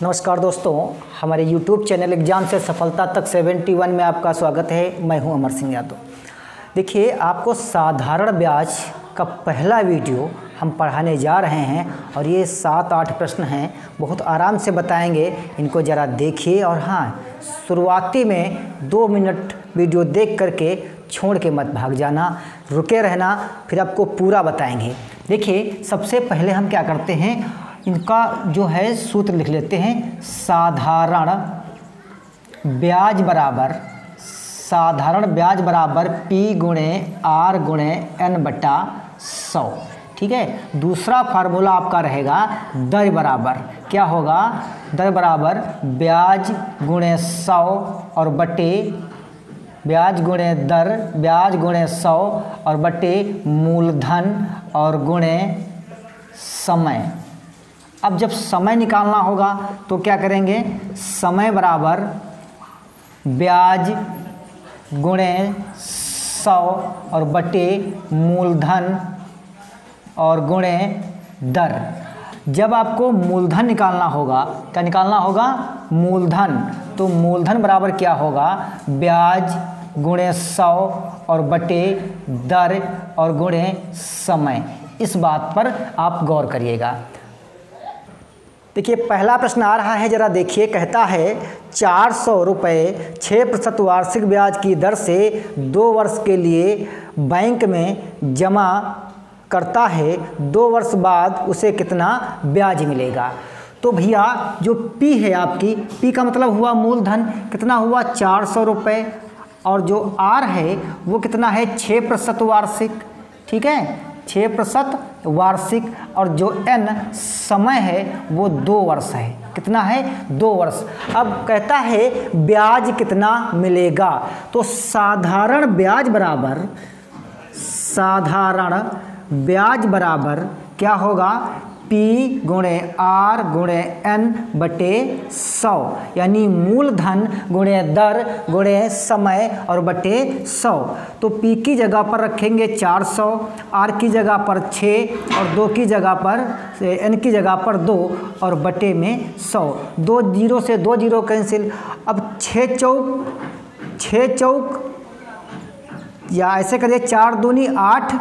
नमस्कार दोस्तों, हमारे YouTube चैनल एग्जाम से सफलता तक 71 में आपका स्वागत है। मैं हूं अमर सिंह यादव। देखिए, आपको साधारण ब्याज का पहला वीडियो हम पढ़ाने जा रहे हैं और ये 7-8 प्रश्न हैं, बहुत आराम से बताएंगे। इनको ज़रा देखिए और हाँ, शुरुआती में 2 मिनट वीडियो देख करके छोड़ के मत भाग जाना, रुके रहना, फिर आपको पूरा बताएंगे। देखिए, सबसे पहले हम क्या करते हैं, इनका जो है सूत्र लिख लेते हैं। साधारण ब्याज बराबर P गुणे R गुणे N बटा 100। ठीक है। दूसरा फार्मूला आपका रहेगा दर बराबर, क्या होगा, दर बराबर ब्याज गुणे 100 और बटे ब्याज गुणे दर, ब्याज गुणे 100 और बटे मूलधन और गुणे समय। अब जब समय निकालना होगा तो क्या करेंगे, समय बराबर ब्याज गुणे 100 और बटे मूलधन और गुणे दर। जब आपको मूलधन निकालना होगा, क्या निकालना होगा, मूलधन, तो मूलधन बराबर क्या होगा, ब्याज गुणे 100 और बटे दर और गुणे समय। इस बात पर आप गौर करिएगा। देखिए, पहला प्रश्न आ रहा है, ज़रा देखिए। कहता है 400 रुपये 6% वार्षिक ब्याज की दर से 2 वर्ष के लिए बैंक में जमा करता है, 2 वर्ष बाद उसे कितना ब्याज मिलेगा। तो भैया, जो P है आपकी, P का मतलब हुआ मूलधन, कितना हुआ 400 रुपये, और जो R है वो कितना है 6% वार्षिक। ठीक है, 6% वार्षिक, और जो N समय है वो 2 वर्ष है। कितना है, 2 वर्ष। अब कहता है ब्याज कितना मिलेगा, तो साधारण ब्याज बराबर क्या होगा, P गुणे R गुणे N बटे 100, यानी मूलधन गुणे दर गुणे समय और बटे 100। तो P की जगह पर रखेंगे 400, R की जगह पर 6 और 2 की जगह पर N की जगह पर 2 और बटे में 100। 2 जीरो से 2 जीरो कैंसिल। अब 6 चौक या ऐसे करिए 4 दूनी 8,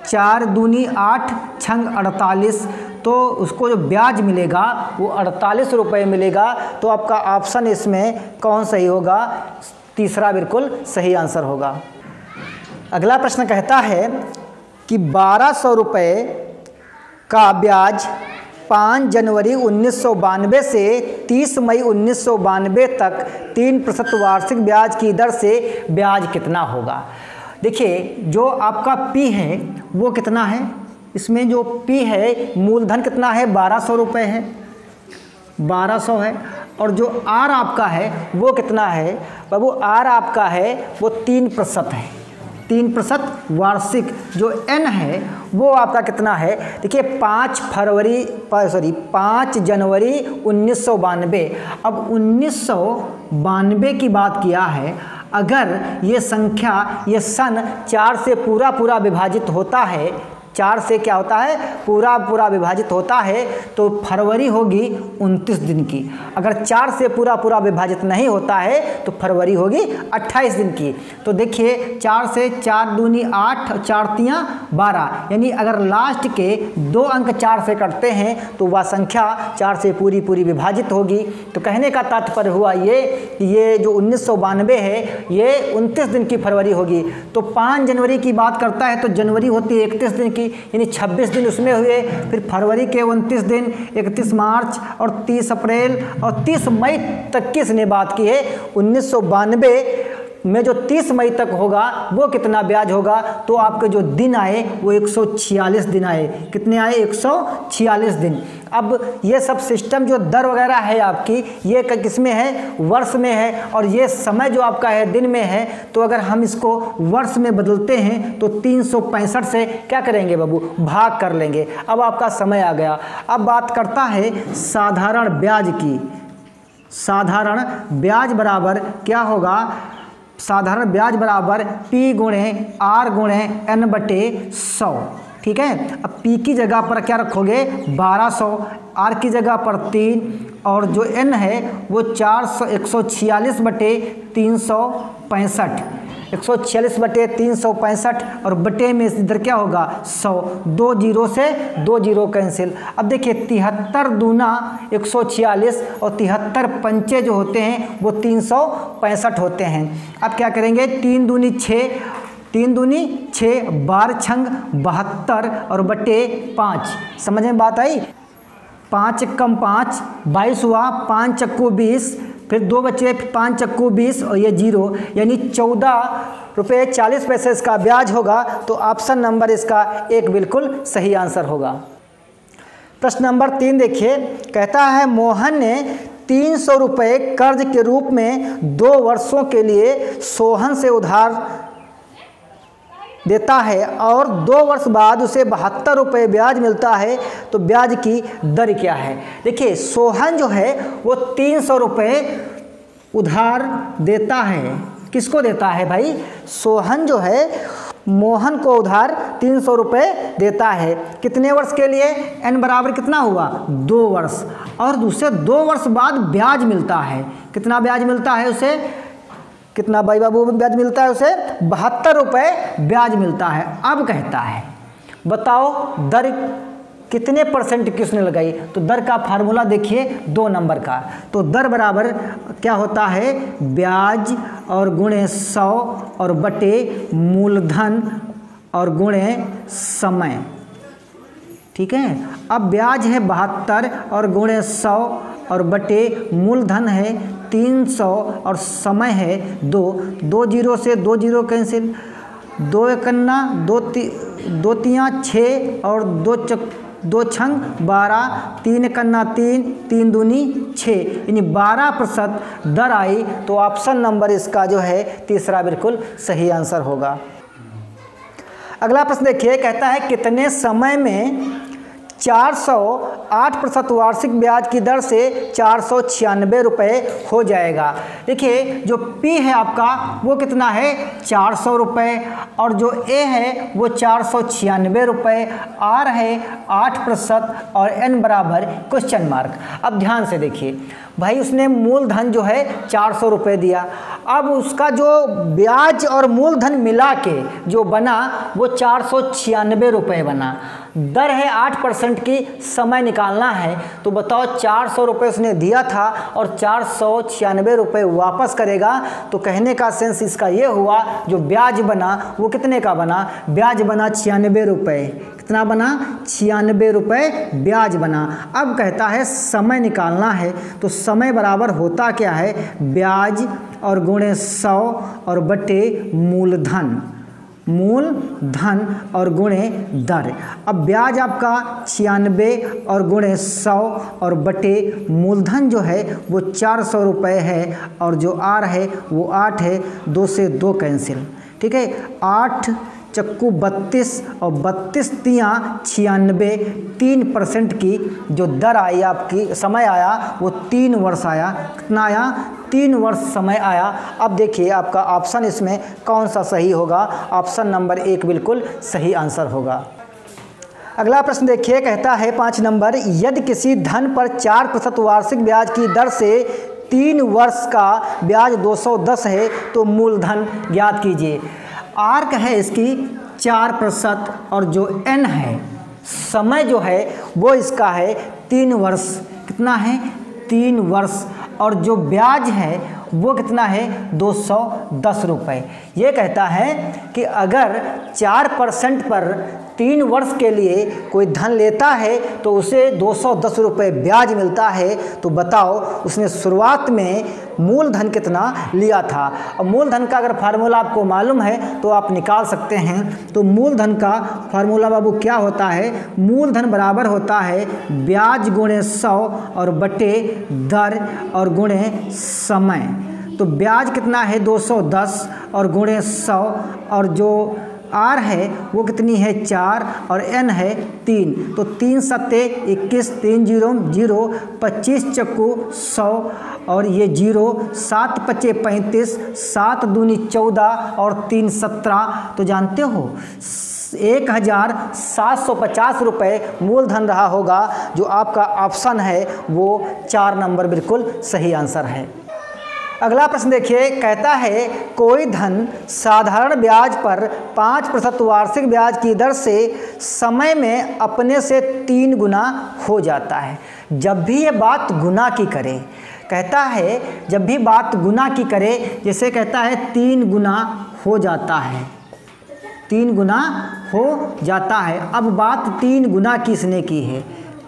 4 दूनी 8 छंग 48, तो उसको जो ब्याज मिलेगा वो 48 रुपये मिलेगा। तो आपका ऑप्शन इसमें कौन सही होगा, तीसरा बिल्कुल सही आंसर होगा। अगला प्रश्न कहता है कि 1200 रुपये का ब्याज 5 जनवरी 1992 से 30 मई 1992 तक 3% वार्षिक ब्याज की दर से ब्याज कितना होगा। देखिए, जो आपका P है वो कितना है, इसमें जो P है मूलधन कितना है, 1200 रुपये है, 1200 है, और जो R आपका है वो कितना है बाबू, R आपका है वो 3% है, 3% वार्षिक। जो N है वो आपका कितना है, देखिए 5 जनवरी 1992। अब 1992 की बात किया है, अगर ये संख्या, ये सन 4 से पूरा विभाजित होता है, 4 से क्या होता है, पूरा विभाजित होता है, तो फरवरी होगी 29 दिन की। अगर 4 से पूरा विभाजित नहीं होता है तो फरवरी होगी 28 दिन की। तो देखिए, 4 से 4 दूनी 8, 4 तियाँ 12, यानी अगर लास्ट के 2 अंक 4 से कटते हैं तो वह संख्या 4 से पूरी विभाजित होगी। तो कहने का तात्पर्य हुआ ये जो 1992 है ये 29 दिन की फरवरी होगी। तो 5 जनवरी की बात करता है तो जनवरी होती है 31 दिन की, यानी 26 दिन उसमें हुए, फिर फरवरी के 29 दिन, 31 मार्च और 30 अप्रैल और 30 मई तक की इसने बात की है। 1992 में जो 30 मई तक होगा वो कितना ब्याज होगा, तो आपके जो दिन आए वो 146 दिन आए। कितने आए, 146 दिन। अब ये सब सिस्टम जो दर वगैरह है आपकी, ये किस में है, वर्ष में है, और ये समय जो आपका है दिन में है। तो अगर हम इसको वर्ष में बदलते हैं तो 365 से क्या करेंगे बाबू, भाग कर लेंगे। अब आपका समय आ गया। अब बात करता है साधारण ब्याज की। साधारण ब्याज बराबर क्या होगा, साधारण ब्याज बराबर P गुणे R गुणे N बटे 100। ठीक है। अब P की जगह पर क्या रखोगे 1200, R की जगह पर 3 और जो N है वो 146 बटे 365, 146/365 और बटे में इधर क्या होगा 100, 2 जीरो से 2 जीरो कैंसिल। अब देखिए 73 दूना 146 और 73 पंचे जो होते हैं वो 365 होते हैं। अब क्या करेंगे 3 दूनी 6, 3 दूनी 6, बार छंग 72 और बटे 5। समझ में बात आई। 5 कम 5 22 हुआ, 5 चक्कू 20, फिर 2 बचे, 5 चक्कू 20 और ये 0, यानी 14 रुपये 40 पैसे इसका ब्याज होगा। तो ऑप्शन नंबर इसका 1 बिल्कुल सही आंसर होगा। प्रश्न नंबर 3 देखिए, कहता है मोहन ने 300 रुपये कर्ज के रूप में 2 वर्षों के लिए सोहन से उधार देता है और 2 वर्ष बाद उसे 72 रुपये ब्याज मिलता है, तो ब्याज की दर क्या है। देखिए सोहन जो है वो 300 रुपये उधार देता है। किसको देता है भाई, सोहन जो है मोहन को उधार 300 रुपये देता है। कितने वर्ष के लिए, n बराबर कितना हुआ 2 वर्ष, और दूसरे 2 वर्ष बाद ब्याज मिलता है। कितना ब्याज मिलता है उसे, कितना भाई बाबू ब्याज मिलता है उसे 72 रुपये ब्याज मिलता है। अब कहता है बताओ दर कितने % की उसने लगाई। तो दर का फार्मूला देखिए 2 नंबर का। तो दर बराबर क्या होता है, ब्याज और गुणे 100 और बटे मूलधन और गुणे समय। ठीक है। अब ब्याज है 72 और गुणे 100 और बटे मूलधन है 300 और समय है 2, 2 जीरो से 2 जीरो कैंसिल, 2 एकन्ना 2 तियाँ 6 और 2 छंग 12, 3 एकन्ना 3, 3 दूनी 6, यानी 12% दर आई। तो ऑप्शन नंबर इसका जो है तीसरा बिल्कुल सही आंसर होगा। अगला प्रश्न देखिए, कहता है कितने समय में 408% वार्षिक ब्याज की दर से 496 रुपये हो जाएगा। देखिए जो P है आपका वो कितना है 400 रुपये और जो A है वो 496 रुपये, R है 8% और N बराबर क्वेश्चन मार्क। अब ध्यान से देखिए भाई, उसने मूलधन जो है 400 रुपये दिया। अब उसका जो ब्याज और मूलधन मिला के जो बना वो 496 रुपये बना। दर है 8% की, समय निकालना है। तो बताओ 400 रुपये उसने दिया था और 496 रुपये वापस करेगा। तो कहने का सेंस इसका ये हुआ जो ब्याज बना वो कितने का बना, ब्याज बना 96 रुपये। कितना बना 96 रुपये ब्याज बना। अब कहता है समय निकालना है। तो समय बराबर होता क्या है, ब्याज और गुणे 100 और बटे मूलधन, मूलधन और गुणे दर। अब ब्याज आपका 96 और गुणे 100 और बटे मूलधन जो है वो 400 रुपये है और जो R है वो 8 है, 2 से 2 कैंसिल। ठीक है, 8 चक्कू 32 और 32 तियाँ 96, 3% की जो दर आई आपकी, समय आया वो 3 वर्ष आया। कितना आया 3 वर्ष समय आया। अब देखिए आपका ऑप्शन इसमें कौन सा सही होगा, ऑप्शन नंबर 1 बिल्कुल सही आंसर होगा। अगला प्रश्न देखिए, कहता है 5 नंबर, यदि किसी धन पर 4% वार्षिक ब्याज की दर से 3 वर्ष का ब्याज 210 है तो मूलधन ज्ञात कीजिए। आर्क है इसकी 4% और जो N है समय जो है वो इसका है 3 वर्ष। कितना है 3 वर्ष और जो ब्याज है वो कितना है 210 रुपये। ये कहता है कि अगर 4% पर 3 वर्ष के लिए कोई धन लेता है तो उसे 210 रुपये ब्याज मिलता है। तो बताओ उसने शुरुआत में मूलधन कितना लिया था। और मूलधन का अगर फार्मूला आपको मालूम है तो आप निकाल सकते हैं। तो मूलधन का फार्मूला बाबू क्या होता है, मूलधन बराबर होता है ब्याज गुणे 100 और बटे दर और गुणे समय। तो ब्याज कितना है 210 और गुणे 100 और जो R है वो कितनी है 4 और N है 3। तो 3 सत्ते 21, 3 जीरो 0, 25 चक्कू 100 और ये 0, 7 पचे 35, 7 दूनी 14 और 3 17। तो जानते हो 1750 रुपये मूलधन रहा होगा। जो आपका ऑप्शन है वो 4 नंबर बिल्कुल सही आंसर है। अगला प्रश्न देखिए, कहता है कोई धन साधारण ब्याज पर 5% वार्षिक ब्याज की दर से समय में अपने से 3 गुना हो जाता है। जब भी ये बात गुना की करे, कहता है जब भी बात गुना की करे, जैसे कहता है 3 गुना हो जाता है, 3 गुना हो जाता है। अब बात 3 गुना किसने की है,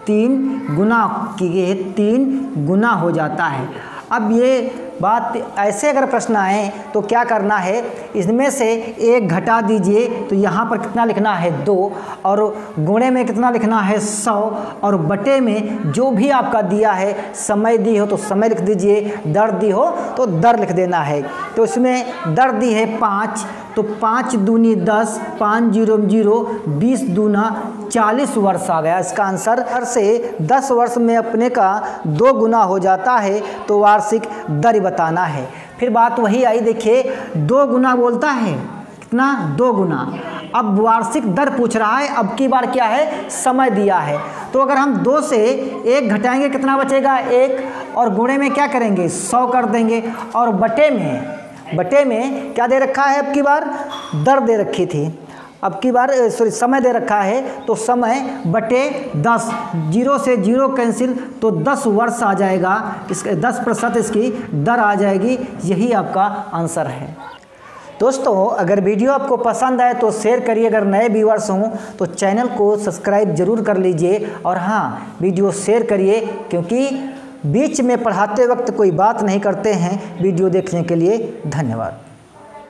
3 गुना की है, 3 गुना हो जाता है। अब ये बात ऐसे अगर प्रश्न आए तो क्या करना है, इसमें से 1 घटा दीजिए तो यहाँ पर कितना लिखना है 2, और गुणे में कितना लिखना है 100, और बटे में जो भी आपका दिया है, समय दी हो तो समय लिख दीजिए, दर दी हो तो दर लिख देना है। तो इसमें दर दी है 5, तो 5 दूनी 10, 5 0 0, 20 दूना 40 वर्ष आ गया इसका आंसर। हर से 10 वर्ष में अपने का 2 गुना हो जाता है तो वार्षिक दर बताना है। फिर बात वही आई, देखिए 2 गुना बोलता है, कितना 2 गुना। अब वार्षिक दर पूछ रहा है, अब की बार क्या है, समय दिया है। तो अगर हम 2 से 1 घटाएंगे कितना बचेगा 1, और गुणे में क्या करेंगे 100 कर देंगे, और बटे में क्या दे रखा है, अब की बार दर दे रखी थी, अब की बार समय दे रखा है, तो समय बटे 10, 0 से 0 कैंसिल तो 10 वर्ष आ जाएगा, इसके 10% इसकी दर आ जाएगी। यही आपका आंसर है। दोस्तों अगर वीडियो आपको पसंद आए तो शेयर करिए, अगर नए व्यूअर्स हों तो चैनल को सब्सक्राइब जरूर कर लीजिए, और हाँ वीडियो शेयर करिए, क्योंकि बीच में पढ़ाते वक्त कोई बात नहीं करते हैं। वीडियो देखने के लिए धन्यवाद।